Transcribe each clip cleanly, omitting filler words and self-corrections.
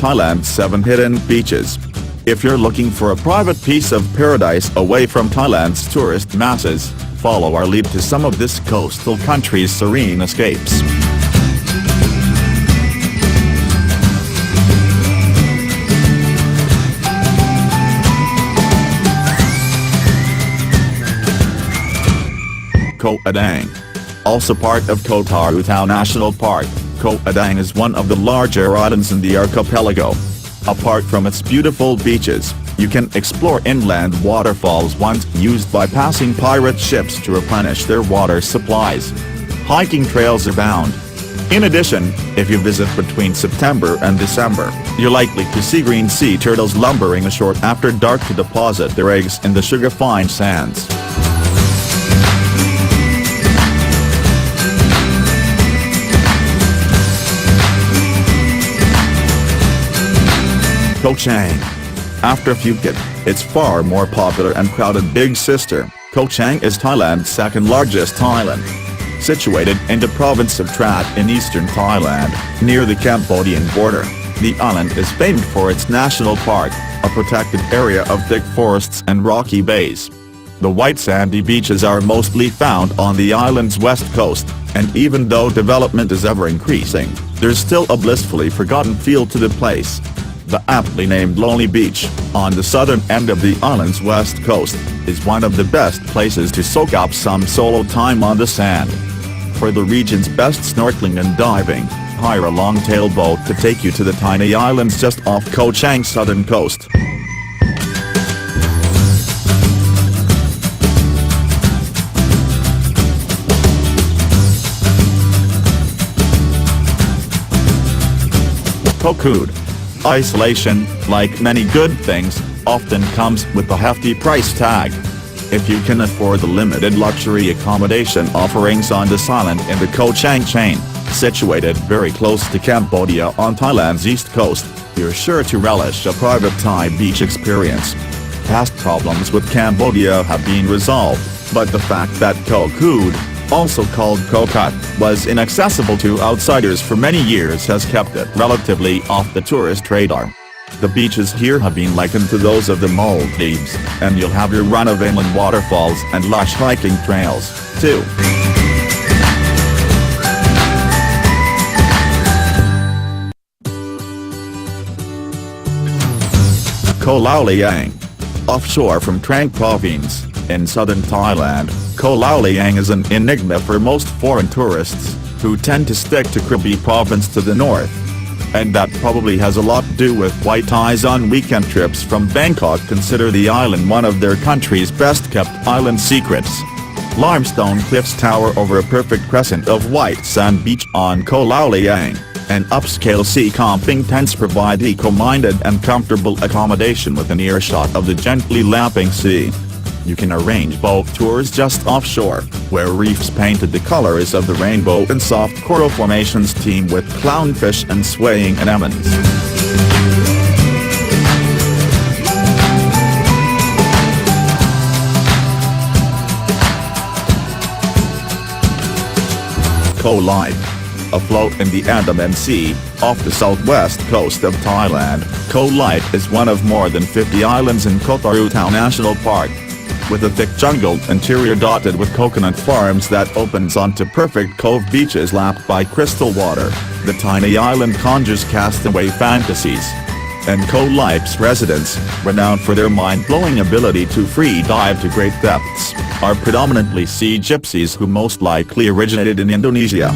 Thailand's 7 hidden beaches. If you're looking for a private piece of paradise away from Thailand's tourist masses, follow our lead to some of this coastal country's serene escapes. Koh Adang. Also part of Koh Tao National Park, Koh Adang is one of the larger islands in the archipelago. Apart from its beautiful beaches, you can explore inland waterfalls once used by passing pirate ships to replenish their water supplies. Hiking trails abound. In addition, if you visit between September and December, you're likely to see green sea turtles lumbering ashore after dark to deposit their eggs in the sugar-fine sands. Koh Chang. After Phuket, its far more popular and crowded big sister, Koh Chang is Thailand's second largest island. Situated in the province of Trat in eastern Thailand, near the Cambodian border, the island is famed for its national park, a protected area of thick forests and rocky bays. The white sandy beaches are mostly found on the island's west coast, and even though development is ever increasing, there's still a blissfully forgotten feel to the place. The aptly named Lonely Beach, on the southern end of the island's west coast, is one of the best places to soak up some solo time on the sand. For the region's best snorkeling and diving, hire a long-tail boat to take you to the tiny islands just off Koh Chang's southern coast. Koh Kood. Isolation, like many good things, often comes with a hefty price tag. If you can afford the limited luxury accommodation offerings on this island in the Koh Chang chain, situated very close to Cambodia on Thailand's east coast, you're sure to relish a private Thai beach experience. Past problems with Cambodia have been resolved, but the fact that Koh Kood, also called Koh Kat, was inaccessible to outsiders for many years has kept it relatively off the tourist radar. The beaches here have been likened to those of the Maldives, and you'll have your run of inland waterfalls and lush hiking trails, too. Koh Lao Liang. Offshore from Trang Province, in southern Thailand, Koh Lao Liang is an enigma for most foreign tourists, who tend to stick to Krabi province to the north. And that probably has a lot to do with why Thais on weekend trips from Bangkok consider the island one of their country's best-kept island secrets. Limestone cliffs tower over a perfect crescent of white sand beach on Koh Lao Liang, and upscale sea camping tents provide eco-minded and comfortable accommodation within earshot of the gently lapping sea. You can arrange boat tours just offshore, where reefs painted the colors of the rainbow and soft coral formations teem with clownfish and swaying anemones. Koh Light. Afloat in the Andaman Sea, off the southwest coast of Thailand, Koh Light is one of more than 50 islands in Koh Tao National Park. With a thick jungle interior dotted with coconut farms that opens onto perfect cove beaches lapped by crystal water, the tiny island conjures castaway fantasies. And Koh Light's residents, renowned for their mind-blowing ability to free dive to great depths, are predominantly sea gypsies who most likely originated in Indonesia.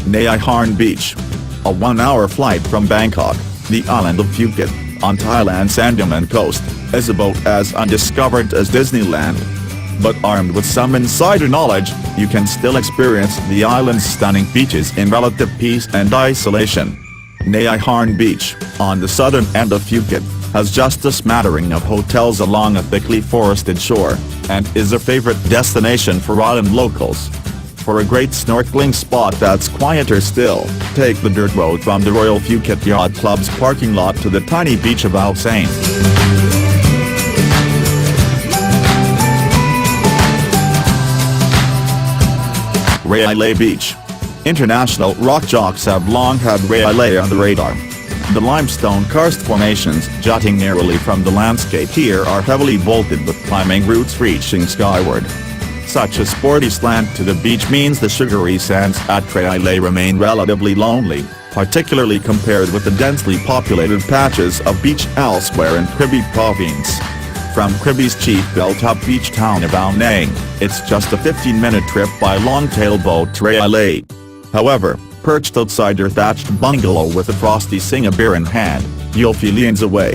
Nai Harn Beach. A 1-hour flight from Bangkok, the island of Phuket, on Thailand's Andaman coast, is about as undiscovered as Disneyland. But armed with some insider knowledge, you can still experience the island's stunning beaches in relative peace and isolation. Nai Harn Beach, on the southern end of Phuket, has just a smattering of hotels along a thickly forested shore, and is a favorite destination for island locals. For a great snorkeling spot that's quieter still, take the dirt road from the Royal Phuket Yacht Club's parking lot to the tiny beach of Ao Saint. Railay Beach. International rock jocks have long had Railay on the radar. The limestone karst formations jutting nearly from the landscape here are heavily vaulted with climbing routes reaching skyward. Such a sporty slant to the beach means the sugary sands at Railay remain relatively lonely, particularly compared with the densely populated patches of beach elsewhere in Krabi province. From Krabi's chief built-up beach town of Ao Nang, it's just a 15-minute trip by long-tail boat to Railay. However, perched outside your thatched bungalow with a frosty Singha beer in hand, you'll feel eons away.